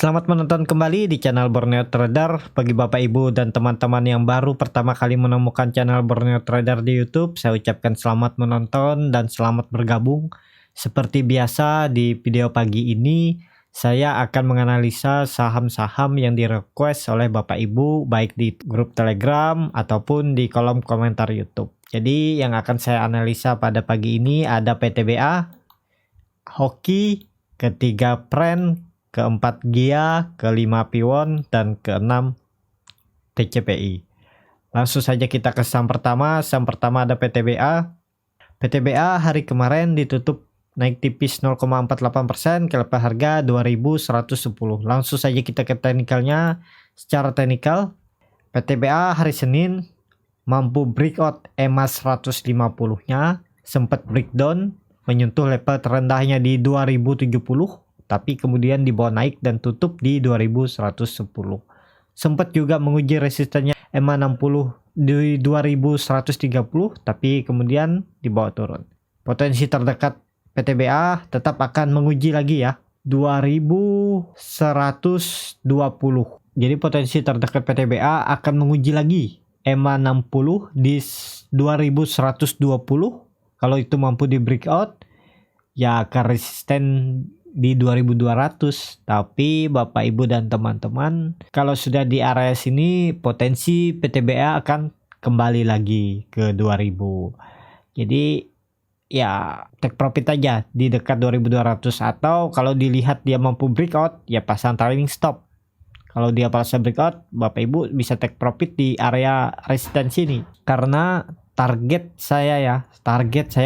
Selamat menonton kembali di channel Borneo Trader. Bagi Bapak Ibu dan teman-teman yang baru pertama kali menemukan channel Borneo Trader di YouTube, saya ucapkan selamat menonton dan selamat bergabung. Seperti biasa di video pagi ini, saya akan menganalisa saham-saham yang di-request oleh Bapak Ibu baik di grup Telegram ataupun di kolom komentar YouTube. Jadi yang akan saya analisa pada pagi ini ada PTBA, Hoki, ketiga Pren, keempat Gia, kelima Piwon, dan keenam TCPI. Langsung saja kita ke saham pertama. Saham pertama ada PTBA. PTBA hari kemarin ditutup naik tipis 0,48% ke level harga 2110. Langsung saja kita ke teknikalnya. Secara teknikal, PTBA hari Senin mampu breakout EMA 150-nya, sempat breakdown menyentuh level terendahnya di 2070. Tapi kemudian dibawa naik dan tutup di 2110. Sempat juga menguji resistennya EMA 60 di 2130, tapi kemudian dibawa turun. Potensi terdekat PTBA tetap akan menguji lagi ya, 2120. Jadi potensi terdekat PTBA akan menguji lagi EMA 60 di 2120. Kalau itu mampu di breakout, ya akan resisten di 2200. Tapi Bapak Ibu dan teman-teman, kalau sudah di area sini potensi PTBA akan kembali lagi ke 2000. Jadi ya take profit aja di dekat 2200, atau kalau dilihat dia mampu breakout ya pasang trailing stop. Kalau dia pasang breakout, Bapak Ibu bisa take profit di area resistance ini. Karena target saya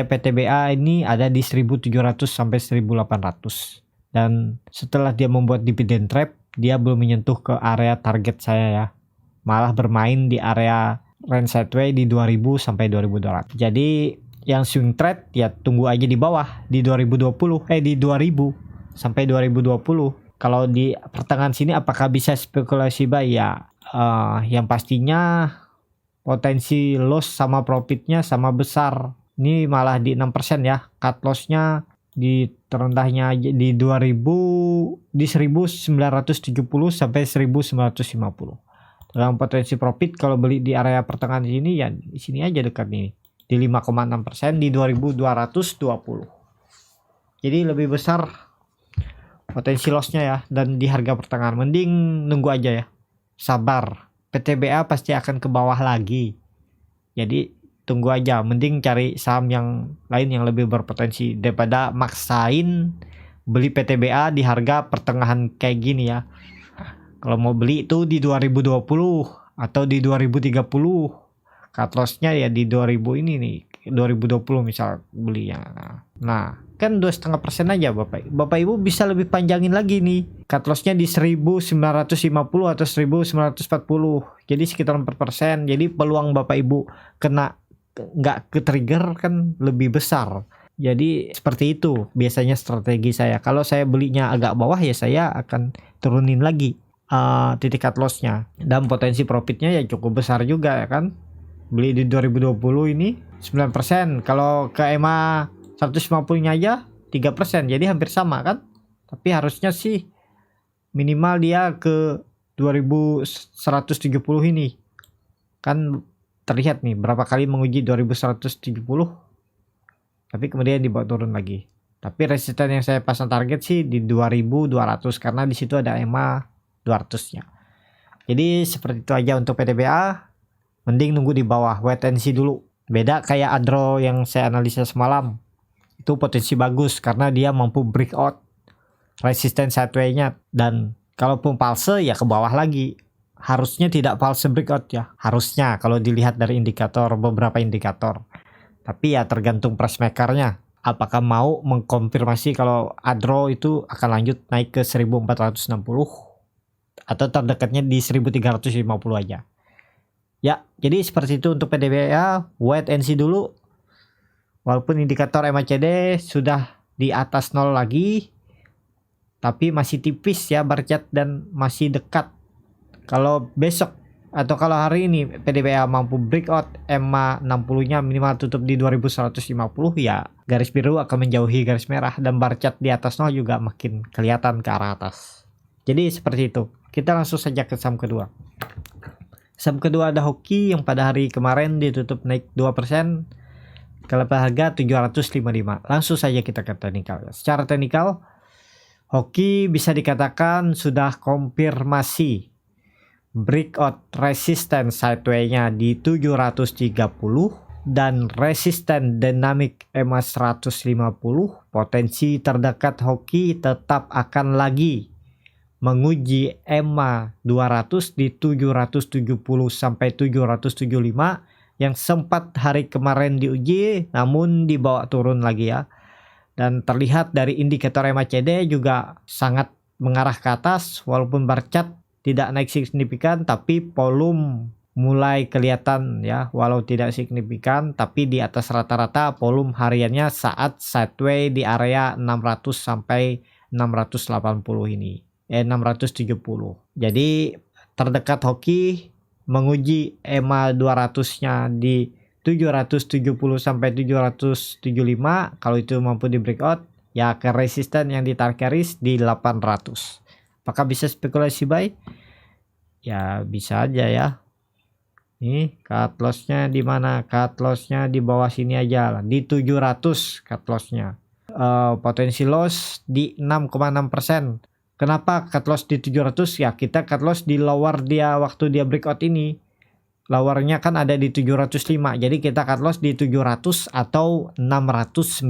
PTBA ini ada di 1700 sampai 1800. Dan setelah dia membuat dividend trap, dia belum menyentuh ke area target saya ya. Malah bermain di area range sideway di 2000 sampai 2200. Jadi yang swing trade ya tunggu aja di bawah di 2020 di 2000 sampai 2020. Kalau di pertengahan sini apakah bisa spekulasi buy ya? Yang pastinya potensi loss sama profitnya sama besar. Ini malah di 6% ya. Cut lossnya di terendahnya aja di 2000 di 1970 sampai 1950. Dalam potensi profit kalau beli di area pertengahan sini ya di sini aja dekat nih. Di 5,6% di 2220. Jadi lebih besar potensi lossnya ya, dan di harga pertengahan mending nunggu aja ya. Sabar. PTBA pasti akan ke bawah lagi. Jadi tunggu aja, mending cari saham yang lain yang lebih berpotensi daripada maksain beli PTBA di harga pertengahan kayak gini ya. Kalau mau beli itu di 2020 atau di 2030. Cut loss-nya ya di 2000 ini nih, 2020 misal belinya. Nah, kan 2,5% aja Bapak Ibu bisa lebih panjangin lagi nih. Cut loss-nya di 1950 atau 1940. Jadi sekitar 4%. Jadi peluang Bapak Ibu kena nggak ke trigger kan lebih besar. Jadi seperti itu biasanya strategi saya. Kalau saya belinya agak bawah ya saya akan turunin lagi titik cut loss-nya. Dan potensi profitnya ya cukup besar juga ya kan. Beli di 2020 ini 9%. Kalau ke EMA 150-nya aja 3%. Jadi hampir sama kan. Tapi harusnya sih minimal dia ke 2170 ini. Kan terlihat nih berapa kali menguji 2170. Tapi kemudian dibawa turun lagi. Tapi resisten yang saya pasang target sih di 2200 karena di situ ada EMA 200-nya. Jadi seperti itu aja untuk PTBA. Mending nunggu di bawah, wait and see dulu. Beda kayak Adro yang saya analisa semalam. Itu potensi bagus karena dia mampu breakout resisten sideway-nya, dan kalaupun palse ya ke bawah lagi. Harusnya tidak palse breakout ya. Harusnya kalau dilihat dari indikator, beberapa indikator. Tapi ya tergantung price maker-nya. Apakah mau mengkonfirmasi kalau Adro itu akan lanjut naik ke 1460 atau terdekatnya di 1350 aja. Ya, jadi seperti itu untuk PTBA. Wait and see dulu. Walaupun indikator MACD sudah di atas 0 lagi, tapi masih tipis ya barcat dan masih dekat. Kalau besok atau kalau hari ini PTBA mampu breakout EMA 60-nya minimal tutup di 2150 ya, garis biru akan menjauhi garis merah dan barcat di atas 0 juga makin kelihatan ke arah atas. Jadi seperti itu. Kita langsung saja ke saham kedua. Saham kedua ada Hoki yang pada hari kemarin ditutup naik 2%. Kalau harga 755. Langsung saja kita ke teknikal. Secara teknikal, Hoki bisa dikatakan sudah konfirmasi breakout resistance sideway-nya di 730 dan resisten dynamic EMA 150. Potensi terdekat Hoki tetap akan lagi menguji EMA 200 di 770 sampai 775 yang sempat hari kemarin diuji namun dibawa turun lagi ya. Dan terlihat dari indikator MACD juga sangat mengarah ke atas walaupun barcat tidak naik signifikan, tapi volume mulai kelihatan ya, walau tidak signifikan tapi di atas rata-rata volume hariannya saat sideway di area 600 sampai 680 ini. 670. Jadi terdekat Hoki menguji EMA 200-nya di 770 sampai 775. Kalau itu mampu di breakout ya ke resisten yang ditarik garis di 800. Apakah bisa spekulasi buy? Ya bisa aja ya. Nih cut loss-nya di mana? Cut loss-nya di bawah sini aja lah, di 700 cut loss-nya. Potensi loss di 6,6%. Kenapa cut loss di 700? Ya kita cut loss di lower dia waktu dia breakout ini. Lowernya kan ada di 705. Jadi kita cut loss di 700 atau 695.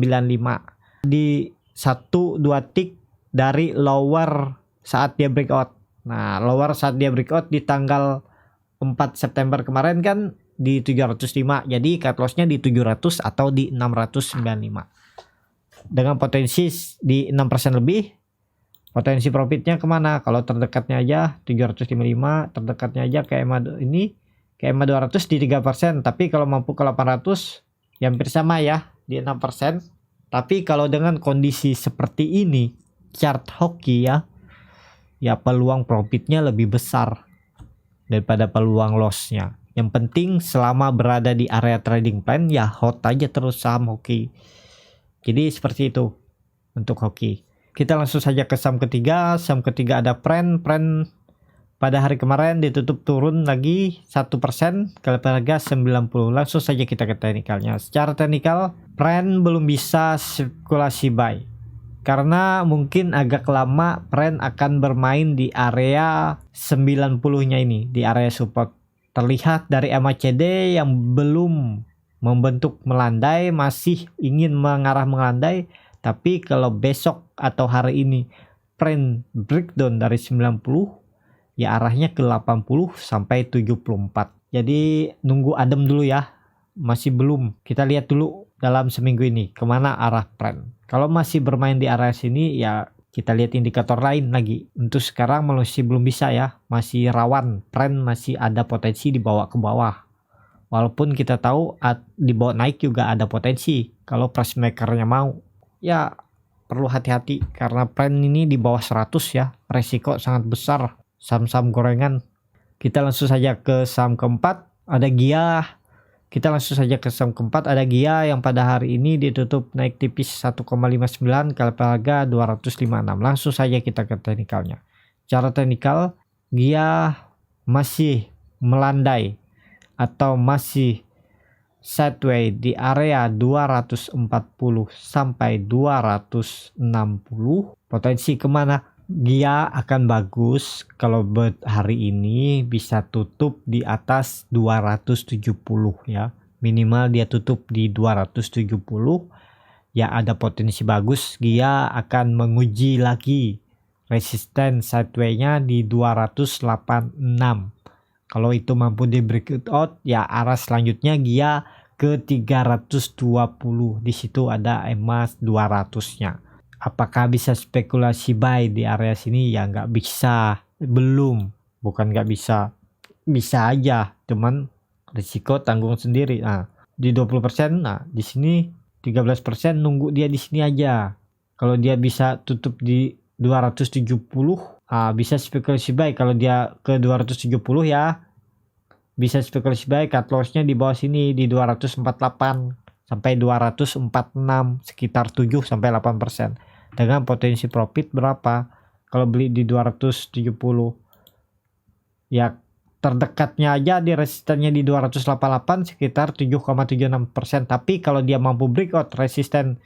Di 1-2 tick dari lower saat dia breakout. Nah, lower saat dia breakout di tanggal 4 September kemarin kan di 705. Jadi cut loss-nya di 700 atau di 695. Dengan potensi di 6% lebih. Potensi profitnya kemana? Kalau terdekatnya aja 755, terdekatnya aja ke EMA ini, ke EMA 200 di 3%. Tapi kalau mampu ke 800 ya hampir sama ya di 6%. Tapi kalau dengan kondisi seperti ini chart Hoki ya peluang profitnya lebih besar daripada peluang lossnya. Yang penting selama berada di area trading plan ya hold aja terus saham Hoki. Jadi seperti itu untuk Hoki. Kita langsung saja ke saham ketiga. Saham ketiga ada Pren. Pren pada hari kemarin ditutup turun lagi 1% ke harga 90. Langsung saja kita ke teknikalnya. Secara teknikal Pren belum bisa spekulasi buy. Karena mungkin agak lama Pren akan bermain di area 90-nya ini, di area support. Terlihat dari MACD yang belum membentuk melandai, masih ingin mengarah melandai. Tapi kalau besok atau hari ini Pren breakdown dari 90 ya arahnya ke 80 sampai 74. Jadi nunggu adem dulu ya. Masih belum. Kita lihat dulu dalam seminggu ini kemana arah Pren. Kalau masih bermain di area sini ya kita lihat indikator lain lagi. Untuk sekarang masih belum bisa ya. Masih rawan. Pren masih ada potensi dibawa ke bawah. Walaupun kita tahu dibawa naik juga ada potensi kalau price makernya mau. Ya perlu hati-hati karena Pren ini di bawah 100 ya, resiko sangat besar saham-saham gorengan. Kita langsung saja ke saham keempat, ada Gia. Kita langsung saja ke saham keempat, ada Gia yang pada hari ini ditutup naik tipis 1,59 ke harga 256. Langsung saja kita ke teknikalnya. Secara teknikal Gia masih melandai atau masih sideway di area 240 sampai 260. Potensi kemana? Gia akan bagus kalau hari ini bisa tutup di atas 270 ya. Minimal dia tutup di 270. Ya ada potensi bagus Gia akan menguji lagi resisten sideway-nya di 286. Kalau itu mampu di breakout ya arah selanjutnya Gia ke 320. Di situ ada EMA 200-nya. Apakah bisa spekulasi buy di area sini? Ya nggak bisa. Belum. Bukan nggak bisa. Bisa aja. Cuman risiko tanggung sendiri. Nah, di 20%, nah di sini 13% nunggu dia di sini aja. Kalau dia bisa tutup di 270, bisa spekulasi buy. Kalau dia ke 270 ya bisa spekulasi buy. Cut loss-nya di bawah sini di 248 sampai 246, sekitar 7 sampai 8%. Dengan potensi profit berapa? kalau beli di 270. Ya terdekatnya aja di resistennya di 288 sekitar 7,76%. Tapi kalau dia mampu breakout resisten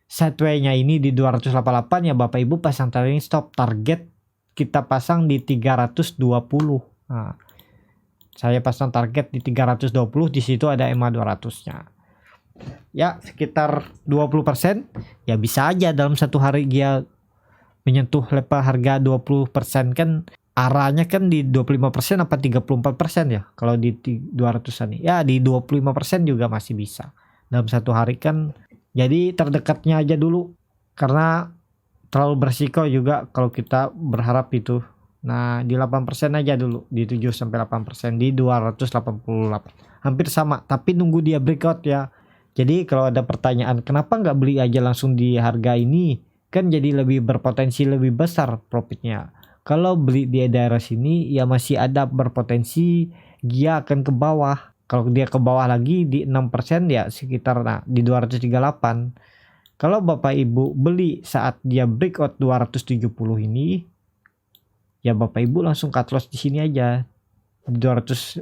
sideway-nya ini di 288, ya Bapak Ibu pasang trailing stop. Target kita pasang di 320. Nah, saya pasang target di 320, di situ ada EMA 200-nya. Ya sekitar 20%. Ya bisa aja dalam satu hari dia menyentuh level harga 20%, kan arahnya kan di 25% apa 34% ya kalau di 200-an. Ya di 25% juga masih bisa dalam satu hari kan. Jadi terdekatnya aja dulu, karena terlalu bersiko juga kalau kita berharap itu. Nah di 8% aja dulu, di 7-8%, di 288 hampir sama, tapi nunggu dia breakout ya. Jadi kalau ada pertanyaan kenapa nggak beli aja langsung di harga ini, kan jadi lebih berpotensi lebih besar profitnya. Kalau beli di daerah sini ya masih ada berpotensi dia akan ke bawah. Kalau dia ke bawah lagi di 6% ya sekitar di 238. Kalau Bapak Ibu beli saat dia breakout 270 ini, ya Bapak Ibu langsung cut loss di sini aja. 248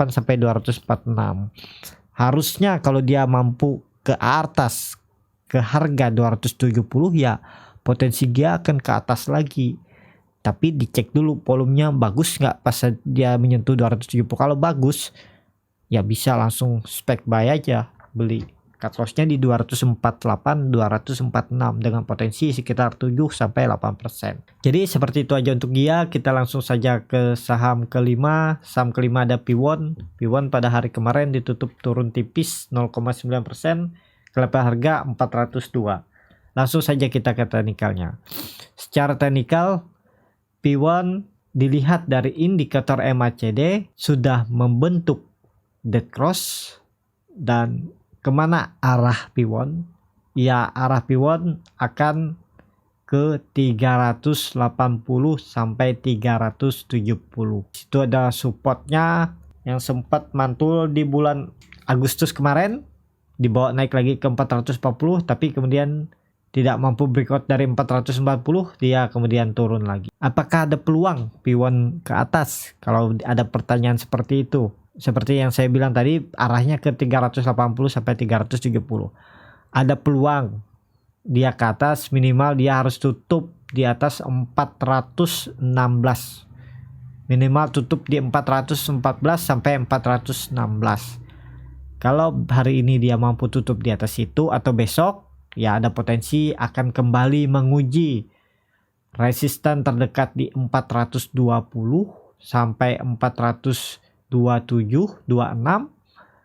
sampai 246. Harusnya kalau dia mampu ke atas ke harga 270 ya potensi dia akan ke atas lagi. Tapi dicek dulu volumenya bagus nggak pas dia menyentuh 270. Kalau bagus ya bisa langsung spek buy aja, beli. Cut loss-nya di 248, 246 dengan potensi sekitar 7-8%. Jadi seperti itu aja untuk dia. Kita langsung saja ke saham kelima. Saham kelima ada Piwon. Piwon pada hari kemarin ditutup turun tipis 0,9% ke level harga 402. Langsung saja kita ke teknikalnya. Secara teknikal Piwon dilihat dari indikator MACD sudah membentuk dead cross. Dan kemana arah Piwon? Ya arah Piwon akan ke 380 sampai 370. Itu ada supportnya yang sempat mantul di bulan Agustus kemarin, dibawa naik lagi ke 440, tapi kemudian tidak mampu breakout dari 440, dia kemudian turun lagi. Apakah ada peluang Piwon ke atas? Kalau ada pertanyaan seperti itu, seperti yang saya bilang tadi, arahnya ke 380 sampai 370. Ada peluang dia ke atas, minimal dia harus tutup di atas 416. Minimal tutup di 414 sampai 416. Kalau hari ini dia mampu tutup di atas itu atau besok, ya ada potensi akan kembali menguji resisten terdekat di 420 sampai 427, 26.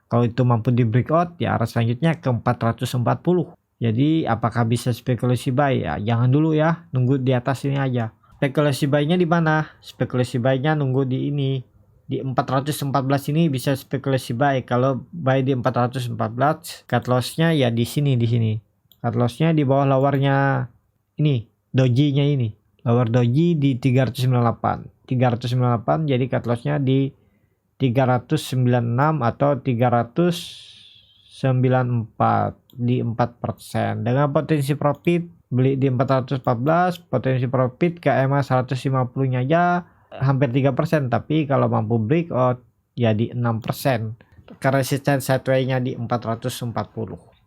Kalau itu mampu di breakout, ya arah selanjutnya ke 440. Jadi apakah bisa spekulasi buy? Ya jangan dulu ya, nunggu di atas ini aja. Spekulasi buy-nya di mana? Spekulasi buy-nya nunggu di ini. Di 414 ini bisa spekulasi buy. Kalau buy di 414, cut loss-nya ya di sini. Cut loss-nya di bawah lower-nya ini, doji-nya ini. Lower doji di 398. 398 jadi cut loss-nya di 396 atau 394 di 4%. Dengan potensi profit beli di 414, potensi profit ke EMA 150-nya aja hampir 3%, tapi kalau mampu breakout ya di 6%. Ke resisten sideway-nya di 440.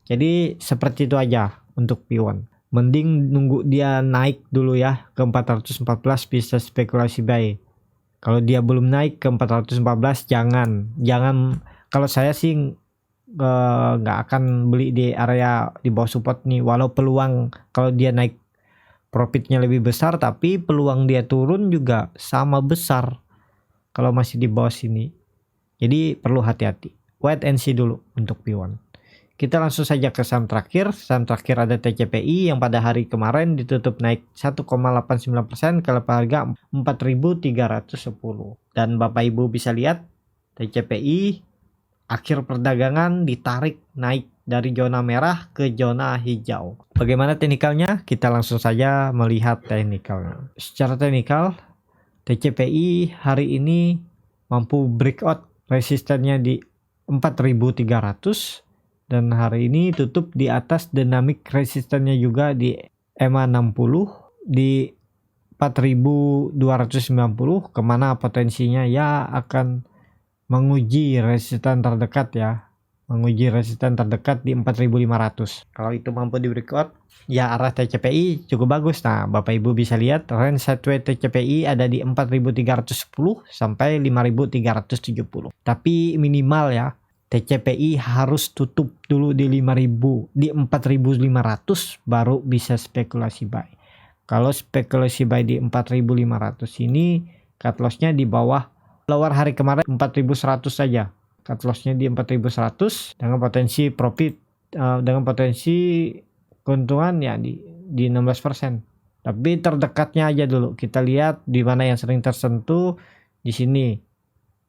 Jadi seperti itu aja untuk Piwon. Mending nunggu dia naik dulu ya ke 414 bisa spekulasi buy. Kalau dia belum naik ke 414 jangan. Kalau saya sih nggak akan beli di area di bawah support nih. Walau peluang kalau dia naik profitnya lebih besar, tapi peluang dia turun juga sama besar kalau masih di bawah sini. Jadi perlu hati-hati. Wait and see dulu untuk Piwon. Kita langsung saja ke saham terakhir. Saham terakhir ada TCPI yang pada hari kemarin ditutup naik 1,89% ke level harga 4.310. Dan Bapak Ibu bisa lihat TCPI akhir perdagangan ditarik naik dari zona merah ke zona hijau. Bagaimana teknikalnya? Kita langsung saja melihat teknikalnya. Secara teknikal, TCPI hari ini mampu breakout resistennya di 4.300. Dan hari ini tutup di atas dynamic resistennya juga di EMA 60 di 4290, kemana potensinya ya akan menguji resisten terdekat ya, menguji resisten terdekat di 4500. Kalau itu mampu di breakout ya arah TCPI cukup bagus. Nah Bapak Ibu bisa lihat range sideways TCPI ada di 4310 sampai 5370, tapi minimal ya TCPI harus tutup dulu di 5000, di 4500 baru bisa spekulasi buy. Kalau spekulasi buy di 4500 ini cut lossnya di bawah lower hari kemarin 4100 saja. Cut lossnya di 4100 dengan potensi profit dengan potensi keuntungan ya di 16%. Tapi terdekatnya aja dulu. Kita lihat di mana yang sering tersentuh di sini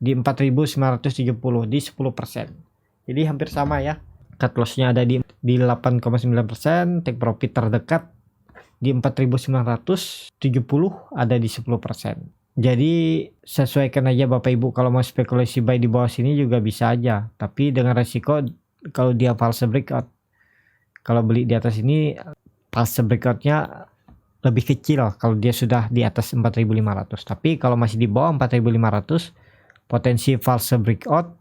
di 4970 di 10%. Jadi hampir sama ya. Cut lossnya ada di 8,9%, take profit terdekat di 4970 ada di 10%. Jadi sesuaikan aja Bapak Ibu, kalau mau spekulasi buy di bawah sini juga bisa aja, tapi dengan resiko kalau dia false breakout. Kalau beli di atas ini false breakoutnya lebih kecil kalau dia sudah di atas 4500, tapi kalau masih di bawah 4500 potensi false breakout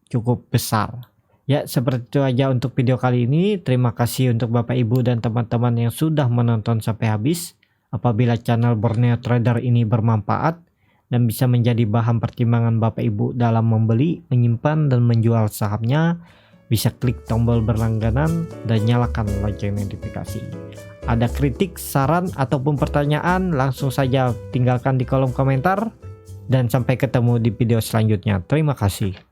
cukup besar. Ya seperti itu aja untuk video kali ini. Terima kasih untuk Bapak Ibu dan teman-teman yang sudah menonton sampai habis. Apabila channel Borneo Trader ini bermanfaat dan bisa menjadi bahan pertimbangan Bapak Ibu dalam membeli, menyimpan, dan menjual sahamnya, bisa klik tombol berlangganan dan nyalakan lonceng notifikasi. Ada kritik, saran, ataupun pertanyaan, langsung saja tinggalkan di kolom komentar. Dan sampai ketemu di video selanjutnya. Terima kasih.